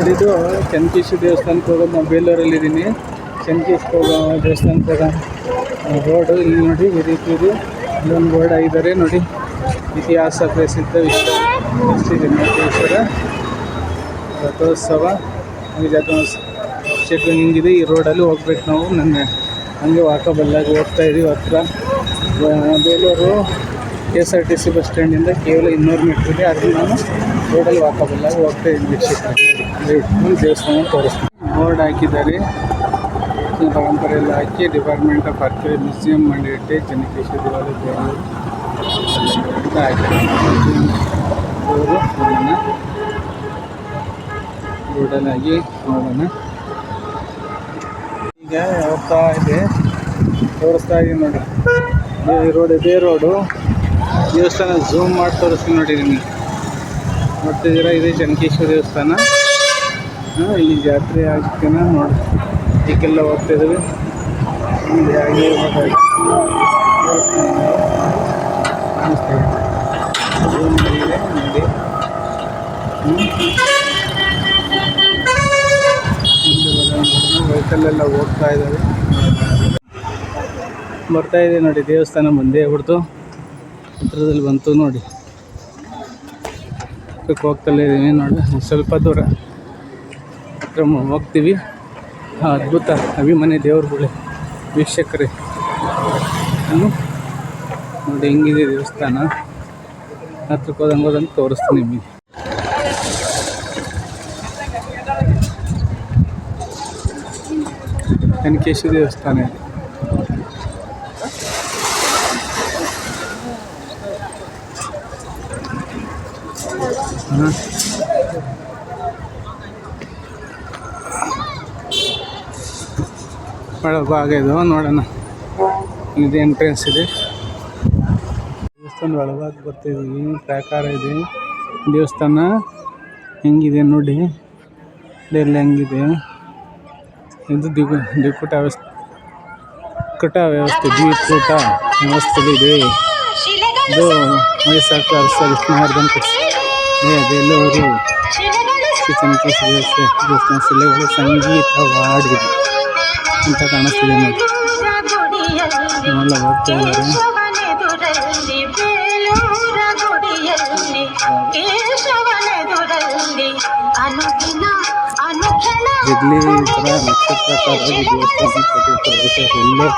ನೋಡಿದ್ದು ಚೆನ್ನಕೇಶವ ದೇವಸ್ಥಾನಕ್ಕೆ ಹೋಗೋದು. ನಾವು ಬೇಲೂರಲ್ಲಿದ್ದೀನಿ. ಚೆನ್ನಕೇಶವ ದೇವಸ್ಥಾನಕ್ಕೆ ಹೋಗೋ ರೋಡು ಇಲ್ಲಿ ನೋಡಿ ಈ ರೀತಿ ಇದೆ. ಇಲ್ಲೊಂದು ಬೋರ್ಡ್ ಆಗಿದ್ದಾರೆ ನೋಡಿ, ಇತಿಹಾಸ ಪ್ರಸಿದ್ಧ ಶ್ರೀ ವೆಂಕಟೇಶ್ವರ ರಥೋತ್ಸವ ಕ್ಷೇತ್ರ ಹಿಂಗಿದೆ. ಈ ರೋಡಲ್ಲಿ ಹೋಗ್ಬೇಕು ನಾವು. ಹಂಗೆ ವಾಕಬಲ್ಲಾಗಿ ಹೋಗ್ತಾ ಇದ್ದೀವಿ. ಹತ್ರ ಬೇಲೂರು KSRTC ಬಸ್ ಸ್ಟ್ಯಾಂಡಿಂದ ಕೇವಲ 200 ಮೀಟ್ರ್ ಇದೆ. ಅದನ್ನು ನಾನು ರೋಡಲ್ಲಿ ವಾಕಬಲ್ಲಾಗಿ ಹೋಗ್ತಾ ಇದ್ದೀನಿ. ವೀಕ್ಷಿಸ್ತೀನಿ ದೇವಸ್ಥಾನ ತೋರಿಸ್ತೀನಿ. ಬೋರ್ಡ್ ಹಾಕಿದ್ದಾರೆ, ಪರಂಪರೆ ಎಲ್ಲ ಹಾಕಿ department of archaeology museum and heritage Chennakeshava ದೇವಾಲಯ ಬೇಲೂರು ಅಂತ ಹಾಕಿದ್ದಾರೆ. ರೋಡಲ್ಲಾಗಿ ನೋಡೋಣ. ಈಗ ಹೋಗ್ತಾ ಇದೆ, ತೋರಿಸ್ತಾ ಇದೀನಿ ನೋಡಿ. ಇದೇ ರೋಡು ದೇವಸ್ಥಾನ ಝೂಮ್ ಮಾಡಿ ತೋರಿಸ್ತೀನಿ ನೋಡಿ. ನಿಮಗೆ ನೋಡ್ತಿದ್ದೀರಾ, ಇದೆ ಚೆನ್ನಕೇಶವ ದೇವಸ್ಥಾನ. ಇಲ್ಲಿ ಜಾತ್ರೆ ಆಗ್ತೀನ ನೋಡಿ, ಈಗೆಲ್ಲ ಹೋಗ್ತಾಯಿದ್ದೀವಿ. ಹಾಗೆ ಝೂಮ್ ಮಾಡಿದೆ ನೋಡಿ. ವೆಹಿಕಲ್ಲೆಲ್ಲ ಹೋಗ್ತಾ ಇದ್ದಾವೆ. ಬರ್ತಾ ಇದೆ ನೋಡಿ, ದೇವಸ್ಥಾನ ಬಂದೇ ಆಗ್ಬಿಡ್ತು. ಹತ್ರದಲ್ಲಿ ಬಂತು ನೋಡಿ. ಹೋಗ್ತಲೇ ಇದ್ದೀವಿ ನೋಡಿ, ಸ್ವಲ್ಪ ದೂರ ಹತ್ರ ಹೋಗ್ತೀವಿ. ಅದ್ಭುತ ಅಭಿಮನ್ಯ ದೇವ್ರುಗಳೇ ವೀಕ್ಷಕರೇ ನೋಡಿ ಹೆಂಗಿದೆ ದೇವಸ್ಥಾನ. ಹತ್ರಕ್ಕೆ ಹೋದಂಗೆ ತೋರಿಸ್ತೀನಿ ನಿಮಗೆ. ಚೆನ್ನಕೇಶವ ದೇವಸ್ಥಾನ ಇದೆ. ಒಳಭಾಗ ಇದು ನೋಡೋಣ. ಇದು ಎಂಟ್ರೆನ್ಸ್ ಇದೆ. ದೇವಸ್ಥಾನ ಒಳಭಾಗ ಬರ್ತಿದ್ವಿ. ಪ್ರಾಕಾರ ಇದೆ ದೇವಸ್ಥಾನ. ಹೆಂಗಿದೆ ನೋಡಿ, ಇದೆಲ್ಲ ಹೆಂಗಿದೆ. ಇದು ದ್ವಿಕೂಟ ವ್ಯವಸ್ಥೆ ದ್ವಿಕೂಟ ವ್ಯವಸ್ಥೆ ಇದೆ. ಇದು ಮೈಸಾಕು ಅರಸ ವಿಷ್ಣುವರ್ಧನ್ ಬೇಲೂರು ಶ್ರೀ ಚೆನ್ನಕೇಶವ ದೇವಸ್ಥಾನ ಶಿಲೆಗಳು ಸಂಗೀತವಾಡಿದೆ ಅಂತ ಕಾಣಿಸ್ತಿದೆ ನೋಡಿ. ಎಲ್ಲ ಹೋಗ್ತಾ ಇದ್ದಾರೆ. ಇಡ್ಲಿ ಥರ ನಕ್ಷತ್ರಾಕಾರವಾಗಿ ದೇವಸ್ಥಾನ ಕಟ್ಟಿರ್ತಾರೆ. ಎಲ್ಲೇ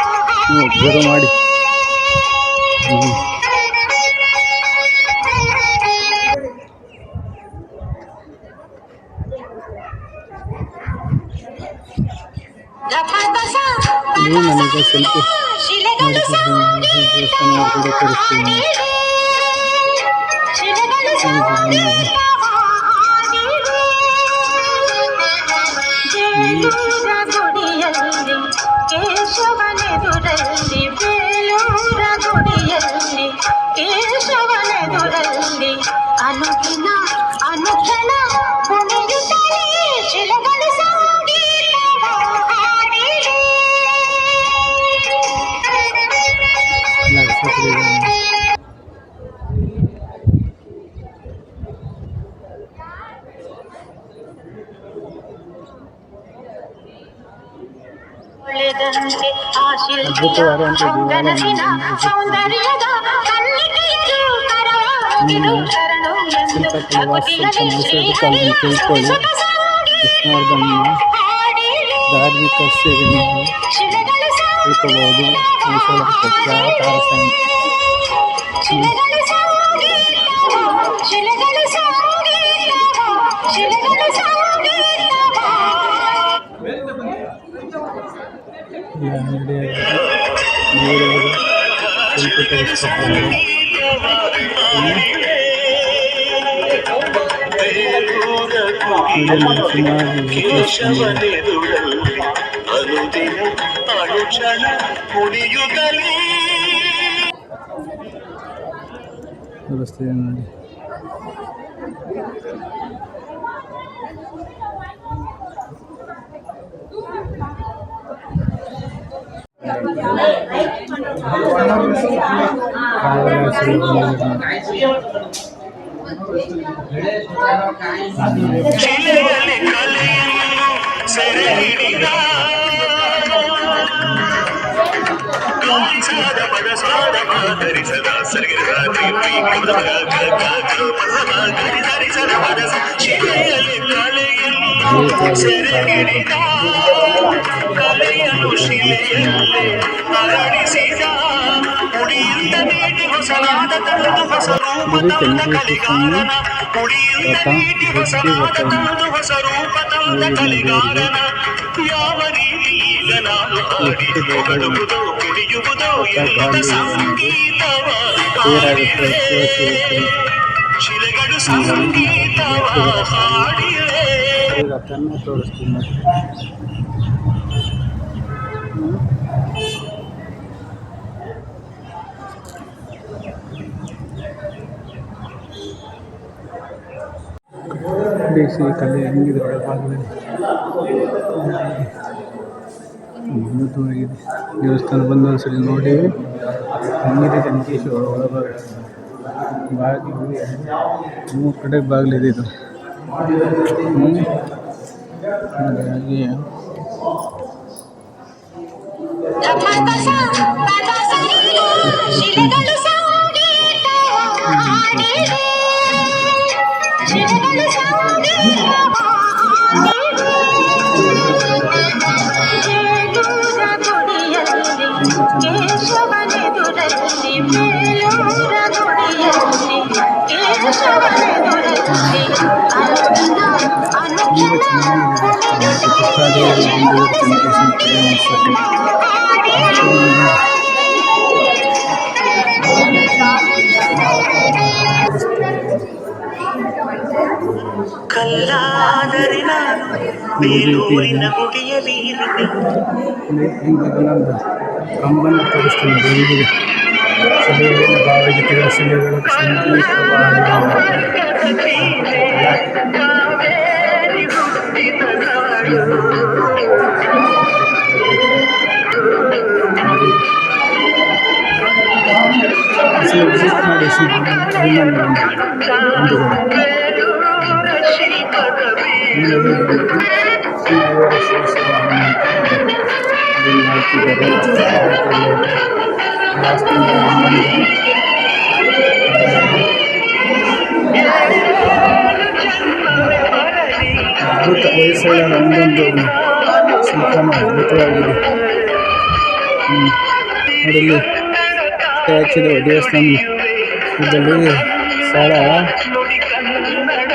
ನೀವು ಅಬ್ಸರ್ವ್ ಮಾಡಿ. ನೀವು ನನಗೆ ಸ್ವಲ್ಪ ದೇವಸ್ಥಾನ ಕೂಡ ತೋರಿಸ್ತೀನಿ. ಕೇಶವನೆದುರಲ್ಲಿ ಬೇಲೂರ ಗುಡಿಯಲ್ಲಿ ಕೇಶವನೆದುರಲ್ಲಿ ಅನುದಿನ ಅನುಕ್ಷಣ ಕುಣಿಯುತ್ತಲೇ ಶಿಲೆಗಳು ಸಂಗೀತವ ಹಾಡಿವೆ. ಆ ಶಿಲ್ಪಿಯ ಅಂಗನಸಿನ ಸೌಂದರ್ಯದ ಕನ್ನಿಕೆಯರು ಕರವಾಗಿರು ಶರಣು ಎಂದು ಭಕ್ತಿಯಲ್ಲಿ ಶ್ರೀಹರಿಯ ಧಾರ್ಮಿಕ ಸೇವೆ ನೀವು ತಿಳ್ಕೋಬಹುದು. ತೋರಿಸ್ತಿದೆ ನೋಡಿ. ಶಿಲೆಯಲ್ಲಿ ಕಲೆಯಲು ಶಿಲೆಯಲ್ಲೇ ಅರಳಿಸಿದ ಮುಡಿಯಿಂದ ನೀಟಿ ಹೊಸನಾದ ತಂದು ಹೊಸ ರೂಪ ತಂದ ಕಲಿಗಾರನ ಮುಡಿಯಿಂದ ನೀಟಿ ಹೊಸನಾದ ತಂದು ಹೊಸ ರೂಪ ತಂದ ಕಲಿಗಾರನ ಯಾವ ರೀತಿ ಈಗ ನಾನು ಹಾಡಿ ಹೊಗಳುವುದೋ ಕುಡಿಯುವುದೋ ಎನ್ನುತ್ತ ಸಂಗೀತವ ಹಾಡಿವೆ ಶಿಲೆಗಳು ಸಂಗೀತವ ಹಾಡಿವೆ. ತೋರಿಸ್ತೀನಿ ಬೇಸಿ ಕಲೆ ಹೆಂಗಿದೆ ಒಳಭಾಗದಲ್ಲಿ ಅದ್ಭುತವಾಗಿದೆ. ದೇವಸ್ಥಾನ ಬಂದು ಒಂದ್ಸಲಿ ನೋಡಿ ಹೆಂಗಿದೆ ಚನ್ನಕೇಶ್ವರ ಒಳಭಾಗ ಬಾಗಿಲು 3 ಕಡೆ ಬಾಗಿಲಿದೆ ಇದು. ಹಾಗಾಗಿ ಕಲ್ಲಾದರೆ ನಾನು ಬೇಲೂರಿನ ಗುಡಿಯಲ್ಲಿ ಕಂಬನ ತೋರಿಸ್ತೀನಿ. ಬೆಳಗಿದೆ ಶಿಲೆಗಳ ಭಾವಗೀತೆಗಳ ಶಿಲೆಗಳ ವಿಸಿಟ್ ಮಾಡಿ ಅದ್ಭುತ ಹೊಯ್ಸಳ ಒಂದೊಂದು ಶಿಲ್ಪನ ಅದ್ಭುತವಾಗಿದೆ. ನೋಡಲ್ಲಿ ಹಚ್ಚಿದ ದೇವಸ್ಥಾನ ಇದರಲ್ಲಿ ಸ್ಥಳ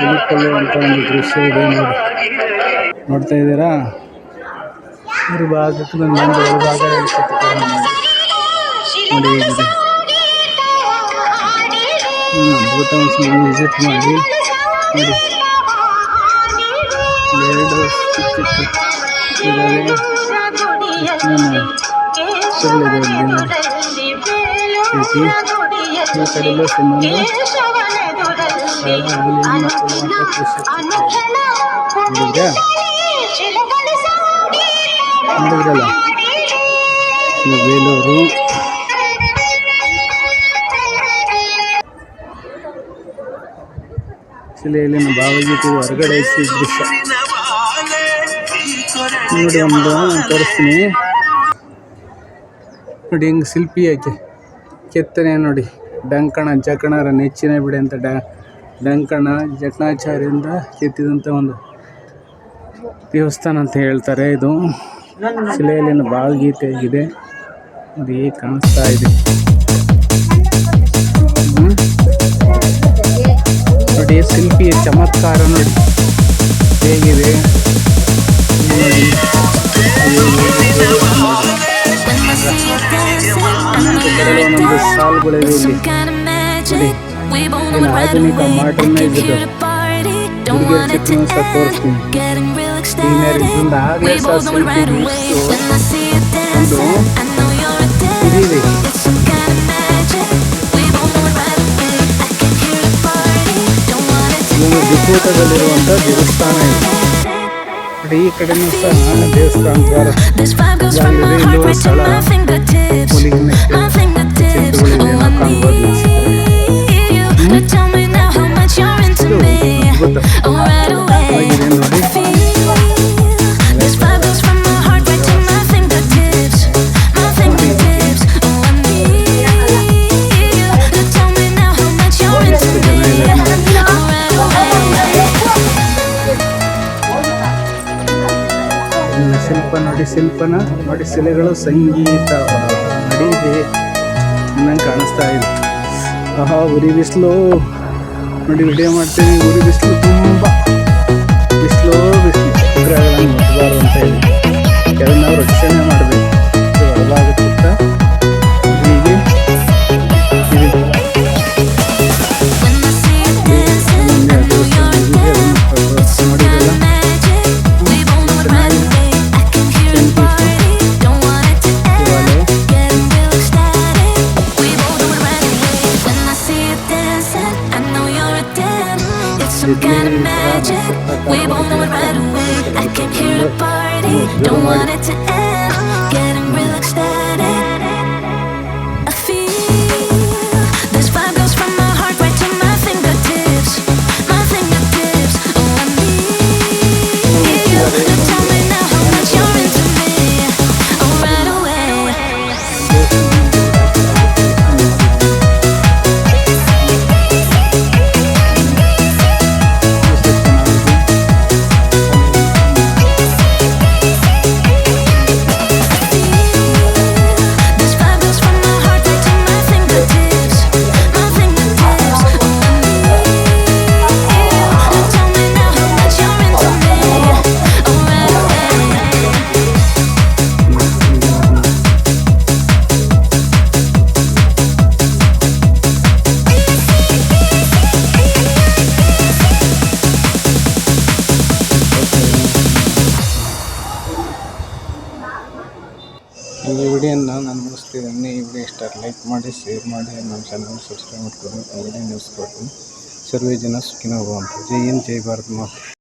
ಉಳಿಕೊಳ್ಳುವಂಥ ಒಂದು ದೃಶ್ಯ ಇದೆ. ನೋಡ್ತಾ ಇದ್ದೀರಾ? ಇದ್ರ ಭಾಗಕ್ಕೆ ಒಂದು ಭಾಗ ನೋಡಿ ಹೇಗಿದೆ. ಅದ್ಭುತ ವಿಸಿಟ್ ಮಾಡಿ ನೋಡಿ. ಎರಡು ಚಿಕ್ಕ ಇದ್ದಾವೆ. ಸುಳ್ಳಿದೆ ಇಲ್ಲಿ ನೋಡಿ. ಈ ಕಡೆಯಲ್ಲೂ ಸುಮ್ಮನೆ ನೋಡಿದ್ರಲ್ಲ ಬೇಲೂರು. ಶಿಲೆಯಲ್ಲಿನ ಭಾವಗೀತೆ ಹೊರಗಡೆ ಇಟ್ಟು ದೃಶ್ಯ ನೋಡಿ. ಒಂದು ತೋರಿಸ್ತೀನಿ ನೋಡಿ. ಹಿಂಗೆ ಶಿಲ್ಪಿ ಐತೆ ಕೆತ್ತನೆ ನೋಡಿ. ಡಂಕಣ ಜಕಣರ ನೆಚ್ಚಿನ ಬಿಡಿ ಅಂತ ಡಂಕಣ ಜಕಣಾಚಾರ್ಯರಿಂದ ಕೆತ್ತಿದಂಥ ಒಂದು ದೇವಸ್ಥಾನ ಅಂತ ಹೇಳ್ತಾರೆ. ಇದು ಶಿಲೆಯಲ್ಲಿನ ಭಾವಗೀತೆ ಆಗಿದೆ. ಅದು ಹೇಗೆ ಕಾಣಿಸ್ತಾ ಇದೆ ನೋಡಿ. ಶಿಲ್ಪಿಯ ಚಮತ್ಕಾರ ನೋಡಿ ಹೇಗಿದೆ ನೋಡಿ. ಒಂದೊಂದು ಸಾಲುಗಳಿವೆ ಇಲ್ಲಿ ನೋಡಿ. ಇನ್ನು ಆಧುನಿಕ ಮಾಡರ್ನೈಸ್ಡ್ ಹುಡುಗಿಯರ ಚಿತ್ರನೂ ಸಹ ತೋರಿಸ್ತೀನಿ. ಇದರಿಂದ ಆಗಲೇ ಸಹ ಶಿಲ್ಪಿ ಒಂದು ಇದಿದೆ. ಇದೊಂದು ಜಿಪೂಟದಲ್ಲಿರುವಂಥ ದೇವಸ್ಥಾನ ಇದೆ ನೋಡಿ. ಈ ಕಡೆನೂ ಸಹ ದೇವಸ್ಥಾನ ದ್ವಾರ ಇಲ್ಲುವ ಸ್ಥಳ ಹುಲಿಗಿನ ಚಿತ್ರಗಳಿದೆ ಕಾಣ್ಬೋದು. ಅದ್ಭುತವಾಗಿದೆ ನೋಡಿ. ಶಿಲ್ಪ ನೋಡಿ, ಶಿಲ್ಪನ ನೋಡಿ, ಶಿಲೆಗಳು ಸಂಗೀತ ನಡೀದೆ ಅನ್ನಂಗೆ ಕಾಣಿಸ್ತಾ ಇದೆ. ಆಹಾ, ಉರಿ ಬಿಸಿಲು ನೋಡಿ, ವಿಡಿಯೋ ಮಾಡ್ತೀನಿ. ಉರಿ ಬಿಸಿಲು, ತುಂಬ ಬಿಸಿಲು ವಿಗ್ರಹಗಳನ್ನು ಮುಟ್ಟಬಾರ್ದು ಅಂತ ಹೇಳಿ ಕೆಲವು ನಾವು ರಕ್ಷಣೆ ಮಾಡಬೇಕು. ಒಳಗಾಗುತ್ತ ಹೀಗೆ Some kind of magic, we both know it right away. I came here to party, don't want it to end. Getting real ecstatic. I feel this vibe goes from my heart right to my fingertips. My fingertips. Oh, I need you to tell me now how much you're into me. Oh, right away. This vibe goes from my heart right to my fingertips. My fingertips. Oh, I need you to tell me now how much you're into me. Oh, right away. ಈ ವಿಡಿಯೋನ ನಾನು ಮುಗಿಸ್ತಿದ್ದೀನಿ. ಈ video ಇಷ್ಟ like ಮಾಡಿ, share ಮಾಡಿ, ನಮ್ಮ channel subscribe ಮಾಡ್ಕೊಂಡು video news ಕೊಡ್ತೀನಿ. ಸರ್ವೇ ಜನ ಸುಖಿನೋ ಭವಂತು. ಜೈ ಹಿಂದ್, ಜೈ ಭಾರತ್ ಮಾತೆ.